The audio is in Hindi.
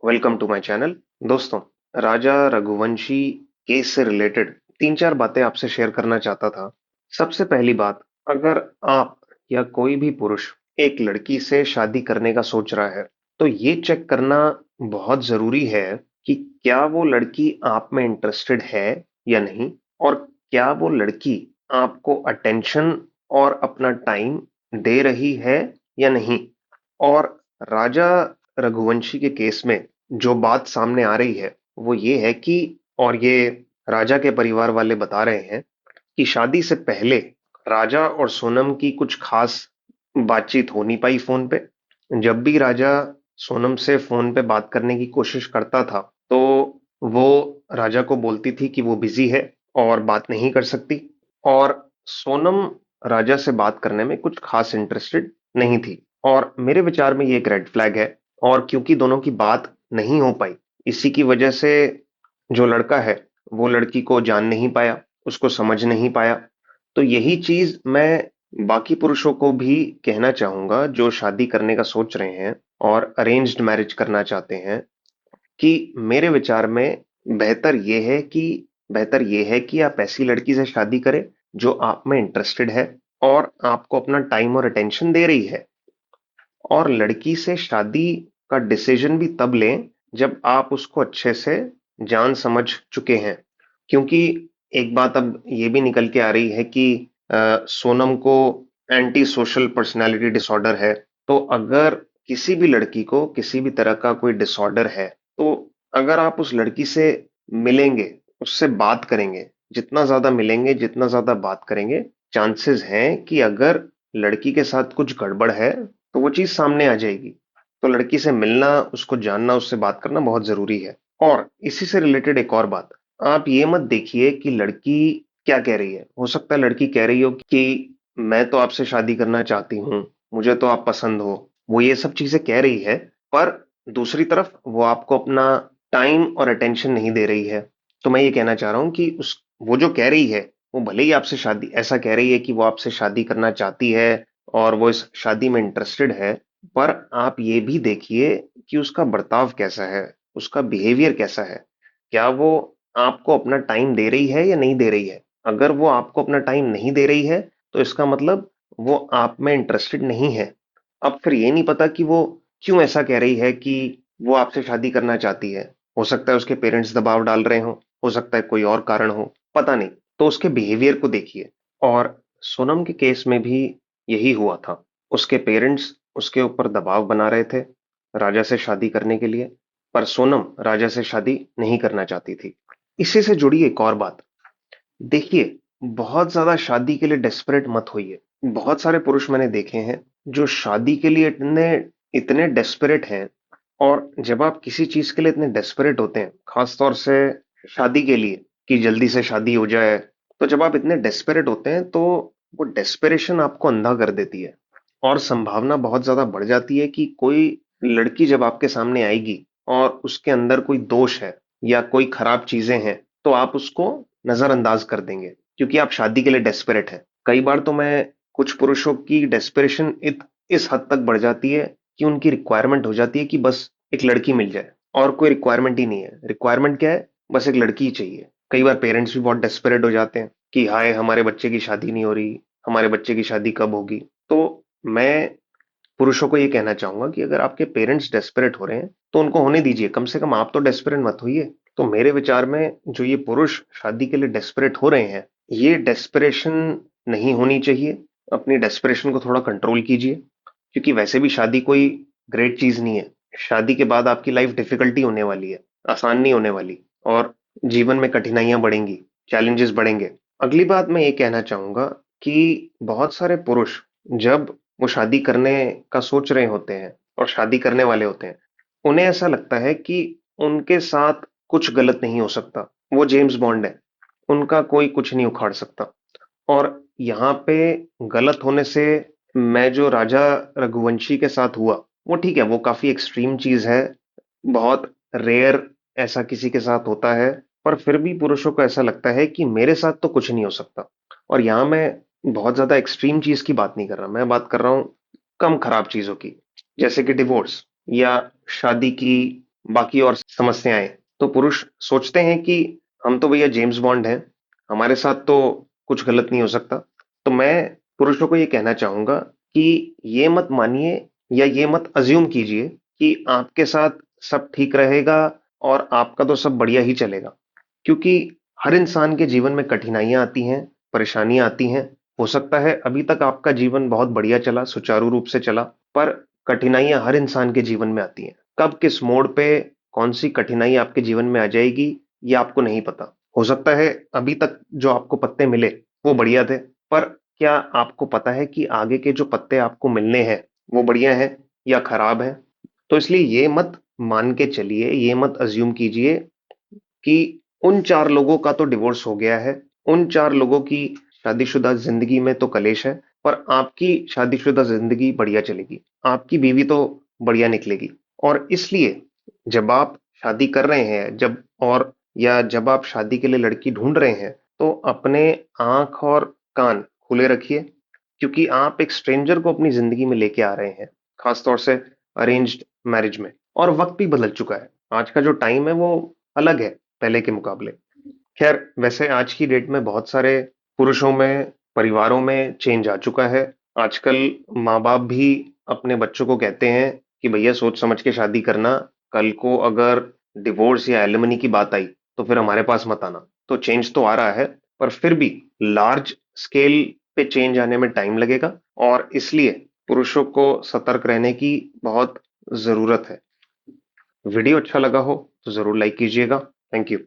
Welcome to my channel. दोस्तों, राजा रघुवंशी केस से रिलेटेड तीन चार बातें आपसे शेयर करना चाहता था। सबसे पहली बात, अगर आप या कोई भी पुरुष एक लड़की से शादी करने का सोच रहा है तो ये चेक करना बहुत जरूरी है कि क्या वो लड़की आप में इंटरेस्टेड है या नहीं, और क्या वो लड़की आपको अटेंशन और अपना टाइम दे रही है या नहीं। और राजा रघुवंशी के केस में जो बात सामने आ रही है वो ये है कि, और ये राजा के परिवार वाले बता रहे हैं कि शादी से पहले राजा और सोनम की कुछ खास बातचीत हो नहीं पाई फोन पे। जब भी राजा सोनम से फोन पे बात करने की कोशिश करता था तो वो राजा को बोलती थी कि वो बिजी है और बात नहीं कर सकती, और सोनम राजा से बात करने में कुछ खास इंटरेस्टेड नहीं थी। और मेरे विचार में ये एक रेड फ्लैग है। और क्योंकि दोनों की बात नहीं हो पाई, इसी की वजह से जो लड़का है वो लड़की को जान नहीं पाया, उसको समझ नहीं पाया। तो यही चीज मैं बाकी पुरुषों को भी कहना चाहूंगा जो शादी करने का सोच रहे हैं और अरेंज्ड मैरिज करना चाहते हैं, कि मेरे विचार में बेहतर ये है कि बेहतर ये है कि आप ऐसी लड़की से शादी करें जो आप में इंटरेस्टेड है और आपको अपना टाइम और अटेंशन दे रही है। और लड़की से शादी का डिसीजन भी तब लें जब आप उसको अच्छे से जान समझ चुके हैं। क्योंकि एक बात अब ये भी निकल के आ रही है कि सोनम को एंटी सोशल पर्सनालिटी डिसऑर्डर है। तो अगर किसी भी लड़की को किसी भी तरह का कोई डिसऑर्डर है, तो अगर आप उस लड़की से मिलेंगे, उससे बात करेंगे, जितना ज्यादा मिलेंगे, जितना ज्यादा बात करेंगे, चांसेस हैं कि अगर लड़की के साथ कुछ गड़बड़ है तो वो चीज सामने आ जाएगी। तो लड़की से मिलना, उसको जानना, उससे बात करना बहुत जरूरी है। और इसी से रिलेटेड एक और बात, आप ये मत देखिए कि लड़की क्या कह रही है। हो सकता है लड़की कह रही हो कि मैं तो आपसे शादी करना चाहती हूँ, मुझे तो आप पसंद हो, वो ये सब चीजें कह रही है, पर दूसरी तरफ वो आपको अपना टाइम और अटेंशन नहीं दे रही है। तो मैं ये कहना चाह रहा हूँ कि उस वो जो कह रही है, वो भले ही आपसे शादी ऐसा कह रही है कि वो आपसे शादी करना चाहती है और वो इस शादी में इंटरेस्टेड है, पर आप ये भी देखिए कि उसका बर्ताव कैसा है, उसका बिहेवियर कैसा है। क्या वो आपको अपना टाइम दे रही है या नहीं दे रही है। अगर वो आपको अपना टाइम नहीं दे रही है तो इसका मतलब वो आप में इंटरेस्टेड नहीं है। अब फिर ये नहीं पता कि वो क्यों ऐसा कह रही है कि वो आपसे शादी करना चाहती है। हो सकता है उसके पेरेंट्स दबाव डाल रहे हो सकता है कोई और कारण हो, पता नहीं। तो उसके बिहेवियर को देखिए। और सोनम के केस में भी यही हुआ था। उसके पेरेंट्स उसके ऊपर दबाव बना रहे थे राजा से शादी करने के लिए, पर सोनम राजा से शादी नहीं करना चाहती थी। इसी से जुड़ी एक और बात, देखिए, बहुत ज्यादा शादी के लिए डेस्परेट मत होइए। बहुत सारे पुरुष मैंने देखे हैं जो शादी के लिए इतने इतने डेस्परेट हैं। और जब आप किसी चीज के लिए इतने डेस्परेट होते हैं, खास तौर से शादी के लिए कि जल्दी से शादी हो जाए, तो जब आप इतने डेस्परेट होते हैं तो वो डेस्परेशन आपको अंधा कर देती है। और संभावना बहुत ज्यादा बढ़ जाती है कि कोई लड़की जब आपके सामने आएगी और उसके अंदर कोई दोष है या कोई खराब चीजें हैं, तो आप उसको नजरअंदाज कर देंगे क्योंकि आप शादी के लिए डेस्परेट हैं। कई बार तो मैं कुछ पुरुषों की डेस्परेशन इस हद तक बढ़ जाती है कि उनकी रिक्वायरमेंट हो जाती है कि बस एक लड़की मिल जाए, और कोई रिक्वायरमेंट ही नहीं है। रिक्वायरमेंट क्या है? बस एक लड़की ही चाहिए। कई बार पेरेंट्स भी बहुत डेस्परेट हो जाते हैं कि हाय, हमारे बच्चे की शादी नहीं हो रही, हमारे बच्चे की शादी कब होगी। तो मैं पुरुषों को ये कहना चाहूंगा कि अगर आपके पेरेंट्स डेस्परेट हो रहे हैं तो उनको होने दीजिए, कम से कम आप तो डेस्परेट मत होइए। तो मेरे विचार में जो ये पुरुष शादी के लिए डेस्परेट हो रहे हैं, ये डेस्परेशन नहीं होनी चाहिए। अपनी डेस्परेशन को थोड़ा कंट्रोल कीजिए, क्योंकि वैसे भी शादी कोई ग्रेट चीज नहीं है। शादी के बाद आपकी लाइफ डिफिकल्टी होने वाली है, आसान नहीं होने वाली। और जीवन में कठिनाइयां बढ़ेंगी, चैलेंजेस बढ़ेंगे। अगली बात मैं ये कहना चाहूंगा कि बहुत सारे पुरुष जब वो शादी करने का सोच रहे होते हैं और शादी करने वाले होते हैं, उन्हें ऐसा लगता है कि उनके साथ कुछ गलत नहीं हो सकता। वो जेम्स बॉन्ड है, उनका कोई कुछ नहीं उखाड़ सकता। और यहाँ पे गलत होने से, मैं जो राजा रघुवंशी के साथ हुआ, वो ठीक है, वो काफी एक्सट्रीम चीज है, बहुत रेयर ऐसा किसी के साथ होता है। पर फिर भी पुरुषों को ऐसा लगता है कि मेरे साथ तो कुछ नहीं हो सकता। और यहाँ मैं बहुत ज्यादा एक्सट्रीम चीज की बात नहीं कर रहा, मैं बात कर रहा हूँ कम खराब चीजों की, जैसे कि डिवोर्स या शादी की बाकी और समस्याएं। तो पुरुष सोचते हैं कि हम तो भैया जेम्स बॉन्ड हैं, हमारे साथ तो कुछ गलत नहीं हो सकता। तो मैं पुरुषों को ये कहना चाहूंगा कि ये मत मानिए या ये मत अज्यूम कीजिए कि आपके साथ सब ठीक रहेगा और आपका तो सब बढ़िया ही चलेगा। क्योंकि हर इंसान के जीवन में कठिनाइयां आती हैं, परेशानियां आती हैं। हो सकता है अभी तक आपका जीवन बहुत बढ़िया चला, सुचारू रूप से चला, पर कठिनाइयां हर इंसान के जीवन में आती हैं। कब किस मोड़ पे कौन सी कठिनाई आपके जीवन में आ जाएगी, ये आपको नहीं पता। हो सकता है अभी तक जो आपको पत्ते मिले वो बढ़िया थे, पर क्या आपको पता है कि आगे के जो पत्ते आपको मिलने हैं वो बढ़िया हैं या खराब हैं? तो इसलिए ये मत मान के चलिए, ये मत अज्यूम कीजिए कि उन चार लोगों का तो डिवोर्स हो गया है, उन चार लोगों की शादीशुदा जिंदगी में तो कलेश है, पर आपकी शादीशुदा जिंदगी बढ़िया चलेगी, आपकी बीवी तो बढ़िया निकलेगी। और इसलिए जब आप शादी कर रहे हैं, जब और या जब आप शादी के लिए लड़की ढूंढ रहे हैं, तो अपने आंख और कान खुले रखिए, क्योंकि आप एक स्ट्रेंजर को अपनी जिंदगी में लेके आ रहे हैं, खासतौर से अरेंज्ड मैरिज में। और वक्त भी बदल चुका है, आज का जो टाइम है वो अलग है पहले के मुकाबले। खैर, वैसे आज की डेट में बहुत सारे पुरुषों में, परिवारों में चेंज आ चुका है। आजकल माँ बाप भी अपने बच्चों को कहते हैं कि भैया सोच समझ के शादी करना, कल को अगर डिवोर्स या एलिमनी की बात आई तो फिर हमारे पास मत आना। तो चेंज तो आ रहा है, पर फिर भी लार्ज स्केल पे चेंज आने में टाइम लगेगा, और इसलिए पुरुषों को सतर्क रहने की बहुत जरूरत है। वीडियो अच्छा लगा हो तो जरूर लाइक कीजिएगा। Thank you.